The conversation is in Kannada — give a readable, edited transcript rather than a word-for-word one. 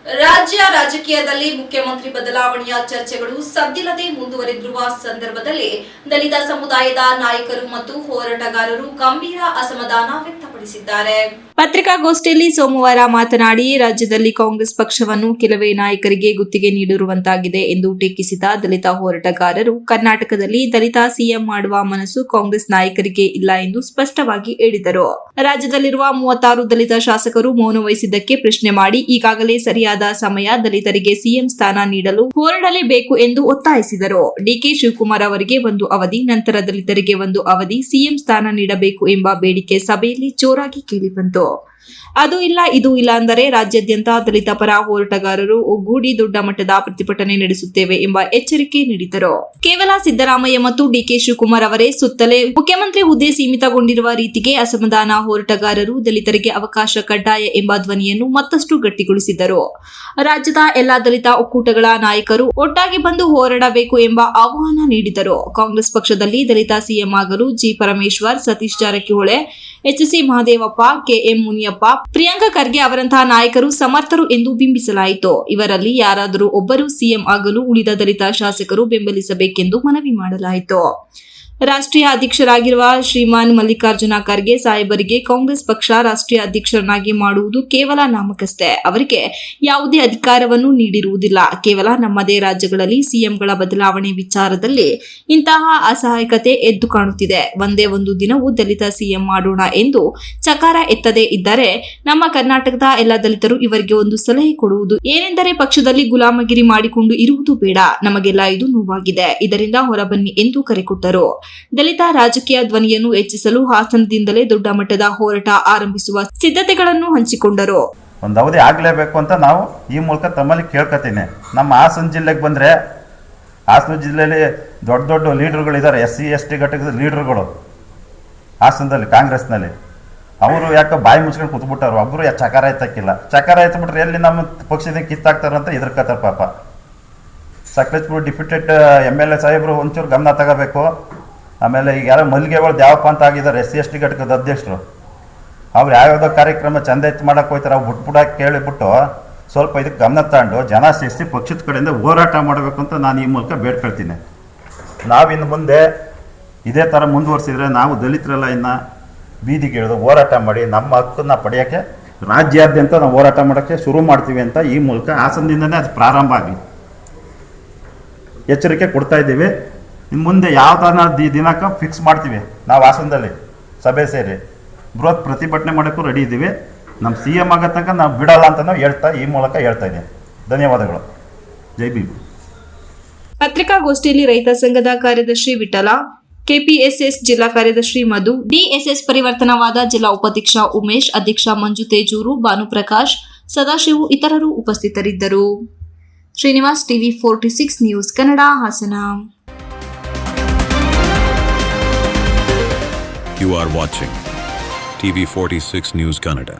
ರಾಜ್ಯ ರಾಜಕೀಯದಲ್ಲಿ ಮುಖ್ಯಮಂತ್ರಿ ಬದಲಾವಣೆಯ ಚರ್ಚೆಗಳು ಸದ್ದಿಲ್ಲದೆ ಮುಂದುವರೆದಿರುವ ಸಂದರ್ಭದಲ್ಲಿ ದಲಿತ ಸಮುದಾಯದ ನಾಯಕರು ಮತ್ತು ಹೋರಾಟಗಾರರು ಗಂಭೀರ ಅಸಮಾಧಾನ ವ್ಯಕ್ತಪಡಿಸಿದ್ದಾರೆ. ಪತ್ರಿಕಾಗೋಷ್ಠಿಯಲ್ಲಿ ಸೋಮವಾರ ಮಾತನಾಡಿ, ರಾಜ್ಯದಲ್ಲಿ ಕಾಂಗ್ರೆಸ್ ಪಕ್ಷವನ್ನು ಕೆಲವೇ ನಾಯಕರಿಗೆ ಗುತ್ತಿಗೆ ನೀಡಿರುವಂತಾಗಿದೆ ಎಂದು ಟೀಕಿಸಿದ ದಲಿತ ಹೋರಾಟಗಾರರು, ಕರ್ನಾಟಕದಲ್ಲಿ ದಲಿತ ಸಿಎಂ ಮಾಡುವ ಮನಸ್ಸು ಕಾಂಗ್ರೆಸ್ ನಾಯಕರಿಗೆ ಇಲ್ಲ ಎಂದು ಸ್ಪಷ್ಟವಾಗಿ ಹೇಳಿದರು. ರಾಜ್ಯದಲ್ಲಿರುವ 36 ದಲಿತ ಶಾಸಕರು ಮೌನ ವಹಿಸಿದ್ದಕ್ಕೆ ಪ್ರಶ್ನೆ ಮಾಡಿ, ಈಗಾಗಲೇ ಸರಿಯಾದ ಸಮಯ ದಲಿತರಿಗೆ ಸಿಎಂ ಸ್ಥಾನ ನೀಡಲು ಹೋರಾಡಲೇಬೇಕು ಎಂದು ಒತ್ತಾಯಿಸಿದರು. ಡಿಕೆ ಶಿವಕುಮಾರ್ ಅವರಿಗೆ ಒಂದು ಅವಧಿ, ನಂತರ ದಲಿತರಿಗೆ ಒಂದು ಅವಧಿ ಸಿಎಂ ಸ್ಥಾನ ನೀಡಬೇಕು ಎಂಬ ಬೇಡಿಕೆ ಸಭೆಯಲ್ಲಿ ಜೋರಾಗಿ ಕೇಳಿಬಂತು. ಅದು ಇಲ್ಲ ಇದು ಇಲ್ಲ ಅಂದರೆ ರಾಜ್ಯಾದ್ಯಂತ ದಲಿತ ಪರ ಹೋರಾಟಗಾರರು ಒಗ್ಗೂಡಿ ದೊಡ್ಡ ಮಟ್ಟದ ಪ್ರತಿಭಟನೆ ನಡೆಸುತ್ತೇವೆ ಎಂಬ ಎಚ್ಚರಿಕೆ ನೀಡಿದರು. ಕೇವಲ ಸಿದ್ದರಾಮಯ್ಯ ಮತ್ತು ಡಿಕೆ ಶಿವಕುಮಾರ್ ಅವರೇ ಸುತ್ತಲೇ ಮುಖ್ಯಮಂತ್ರಿ ಹುದ್ದೆ ಸೀಮಿತಗೊಂಡಿರುವ ರೀತಿಗೆ ಅಸಮಾಧಾನ ಹೋರಾಟಗಾರರು ದಲಿತರಿಗೆ ಅವಕಾಶ ಕಡ್ಡಾಯ ಎಂಬ ಧ್ವನಿಯನ್ನು ಮತ್ತಷ್ಟು ಗಟ್ಟಿಗೊಳಿಸಿದರು. ರಾಜ್ಯದ ಎಲ್ಲಾ ದಲಿತ ಒಕ್ಕೂಟಗಳ ನಾಯಕರು ಒಟ್ಟಾಗಿ ಬಂದು ಹೋರಾಡಬೇಕು ಎಂಬ ಆಹ್ವಾನ ನೀಡಿದರು. ಕಾಂಗ್ರೆಸ್ ಪಕ್ಷದಲ್ಲಿ ದಲಿತ ಸಿಎಂ ಆಗಲು ಜಿ ಪರಮೇಶ್ವರ್, ಸತೀಶ್ ಜಾರಕಿಹೊಳಿ, ಎಚ್.ಸಿ. ಮಹದೇವಪ್ಪ, ಕೆ.ಎಂ. ಮುನಿಯಪ್ಪ, ಪ್ರಿಯಾಂಕ ಖರ್ಗೆ ಅವರಂತಹ ನಾಯಕರು ಸಮರ್ಥರು ಎಂದು ಬಿಂಬಿಸಲಾಯಿತು. ಇವರಲ್ಲಿ ಯಾರಾದರೂ ಒಬ್ಬರು ಸಿಎಂ ಆಗಲು ಉಳಿದ ದಲಿತ ಶಾಸಕರು ಬೆಂಬಲಿಸಬೇಕೆಂದು ಮನವಿ ಮಾಡಲಾಯಿತು. ರಾಷ್ಟ್ರೀಯ ಅಧ್ಯಕ್ಷರಾಗಿರುವ ಶ್ರೀಮಾನ್ ಮಲ್ಲಿಕಾರ್ಜುನ ಖರ್ಗೆ ಸಾಹೇಬರಿಗೆ ಕಾಂಗ್ರೆಸ್ ಪಕ್ಷ ರಾಷ್ಟ್ರೀಯ ಅಧ್ಯಕ್ಷರನ್ನಾಗಿ ಮಾಡುವುದು ಕೇವಲ ನಾಮಕಷ್ಟೇ. ಅವರಿಗೆ ಯಾವುದೇ ಅಧಿಕಾರವನ್ನು ನೀಡಿರುವುದಿಲ್ಲ. ಕೇವಲ ನಮ್ಮದೇ ರಾಜ್ಯಗಳಲ್ಲಿ ಸಿಎಂಗಳ ಬದಲಾವಣೆ ವಿಚಾರದಲ್ಲಿ ಇಂತಹ ಅಸಹಾಯಕತೆ ಎದ್ದು ಕಾಣುತ್ತಿದೆ. ಒಂದೇ ಒಂದು ದಿನವೂ ದಲಿತ ಸಿಎಂ ಮಾಡೋಣ ಎಂದು ಚಕಾರ ಎತ್ತದೇ ಇದ್ದರೆ ನಮ್ಮ ಕರ್ನಾಟಕದ ಎಲ್ಲ ದಲಿತರು ಇವರಿಗೆ ಒಂದು ಸಲಹೆ ಕೊಡುವುದು ಏನೆಂದರೆ, ಪಕ್ಷದಲ್ಲಿ ಗುಲಾಮಗಿರಿ ಮಾಡಿಕೊಂಡು ಇರುವುದು ಬೇಡ. ನಮಗೆಲ್ಲ ಇದು ನೋವಾಗಿದೆ. ಇದರಿಂದ ಹೊರಬನ್ನಿ ಎಂದು ಕರೆ ಕೊಟ್ಟರು. ದಲಿತ ರಾಜಕೀಯ ಧ್ವನಿಯನ್ನು ಹೆಚ್ಚಿಸಲು ಹಾಸನದಿಂದಲೇ ದೊಡ್ಡ ಮಟ್ಟದ ಹೋರಾಟ ಆರಂಭಿಸುವ ಸಿದ್ಧತೆಗಳನ್ನು ಹಂಚಿಕೊಂಡರು. ಒಂದು ಅವಧಿ ಆಗಲೇಬೇಕು ಅಂತ ನಾವು ಈ ಮೂಲಕ ತಮ್ಮಲ್ಲಿ ಕೇಳ್ಕೊತೀನಿ. ನಮ್ಮ ಹಾಸನ ಜಿಲ್ಲೆಗೆ ಬಂದರೆ, ಹಾಸನ ಜಿಲ್ಲೆಯಲ್ಲಿ ದೊಡ್ಡ ದೊಡ್ಡ ಲೀಡರ್ಗಳಿದ್ದಾರೆ, SC ST ಘಟಕದ ಲೀಡರ್ಗಳು ಹಾಸನದಲ್ಲಿ ಕಾಂಗ್ರೆಸ್ನಲ್ಲಿ. ಅವರು ಯಾಕೆ ಬಾಯಿ ಮುಚ್ಕೊಂಡು ಕೂತ್ಬಿಟ್ಟರು. ಒಬ್ಬರು ಚಕಾರ ಎತ್ತಕ್ಕಿಲ್ಲ. ಚಕಾರ ಎತ್ಬಿಟ್ರೆ ಎಲ್ಲಿ ನಮ್ಮ ಪಕ್ಷದಿಂದ ಕಿತ್ತಾಕ್ತಾರಂತ ಎದುರ್ಕತ್ತಾರೆ ಪಾಪ. ಸಕಲೇಶ್ಪುರ ಡಿಪ್ಯೂಟೆಡ್ MLA ಸಾಹೇಬರು ಒಂಚೂರು ಗಮನ ತಗೋಬೇಕು. ಆಮೇಲೆ ಈಗ ಯಾರೋ ಮಲ್ಲಿಗೆಗಳು ದ್ಯಾವಪ್ಪ ಅಂತ ಆಗಿದ್ದಾರೆ SC ST ಘಟಕದ ಅಧ್ಯಕ್ಷರು. ಅವ್ರು ಯಾವ್ಯಾವುದೋ ಕಾರ್ಯಕ್ರಮ ಚಂದ ಎತ್ತು ಮಾಡೋಕೆ ಹೋಗ್ತಾರೆ. ಅವ್ರು ಬಿಟ್ಬಿಡಕ್ಕೆ ಕೇಳಿಬಿಟ್ಟು ಸ್ವಲ್ಪ ಇದಕ್ಕೆ ಗಮನ ತಗೊಂಡು ಜನ ಸೇರಿಸಿ ಪಕ್ಷದ ಕಡೆಯಿಂದ ಹೋರಾಟ ಮಾಡಬೇಕು ಅಂತ ನಾನು ಈ ಮೂಲಕ ಬೇಡ್ಕೊಳ್ತೀನಿ. ನಾವಿನ್ನು ಮುಂದೆ ಇದೇ ಥರ ಮುಂದುವರಿಸಿದ್ರೆ ನಾವು ದಲಿತರೆಲ್ಲ ಇನ್ನು ಬೀದಿಗೆ ಇಳಿದು ಹೋರಾಟ ಮಾಡಿ ನಮ್ಮ ಹಕ್ಕನ್ನು ಪಡೆಯೋಕ್ಕೆ ರಾಜ್ಯಾದ್ಯಂತ ನಾವು ಹೋರಾಟ ಮಾಡೋಕ್ಕೆ ಶುರು ಮಾಡ್ತೀವಿ ಅಂತ ಈ ಮೂಲಕ ಹಾಸನದಿಂದನೇ ಅದು ಪ್ರಾರಂಭ ಆಗಲಿ ಎಚ್ಚರಿಕೆ ಕೊಡ್ತಾ ಇದ್ದೀವಿ. ಇನ್ನು ಮುಂದೆ ಯಾವ್ದಾನ ದಿನಾಂಕ ಫಿಕ್ಸ್ ಮಾಡ್ತೀವಿ. ನಾವು ಹಾಸನದಲ್ಲಿ ಸಭೆ ಸೇರಿ ಬೃಹತ್ ಪ್ರತಿಭಟನೆ ಮಾಡೋಕ್ಕೂ ರೆಡಿ ಇದ್ದೀವಿ. ನಮ್ಮ CM ಆಗೋ ತನಕ ನಾವು ಬಿಡಲ್ಲ ಅಂತ ನಾವು ಈ ಮೂಲಕ ಹೇಳ್ತಾ ಇದ್ದೀವಿ. ಧನ್ಯವಾದಗಳು. ಜೈ ಭೀಮ್. ಪತ್ರಿಕಾಗೋಷ್ಠಿಯಲ್ಲಿ ರೈತ ಸಂಘದ ಕಾರ್ಯದರ್ಶಿ ವಿಠಲ, KPSS ಜಿಲ್ಲಾ ಕಾರ್ಯದರ್ಶಿ ಮಧು, DSS ಪರಿವರ್ತನವಾದ ಜಿಲ್ಲಾ ಉಪಾಧ್ಯಕ್ಷ ಉಮೇಶ್, ಅಧ್ಯಕ್ಷ ಮಂಜು ತೇಜೂರು, ಭಾನುಪ್ರಕಾಶ್, ಸದಾಶಿವು ಇತರರು ಉಪಸ್ಥಿತರಿದ್ದರು. Srinivas, TV 46 news Kannada, Hassan. You are watching TV 46 News Kannada.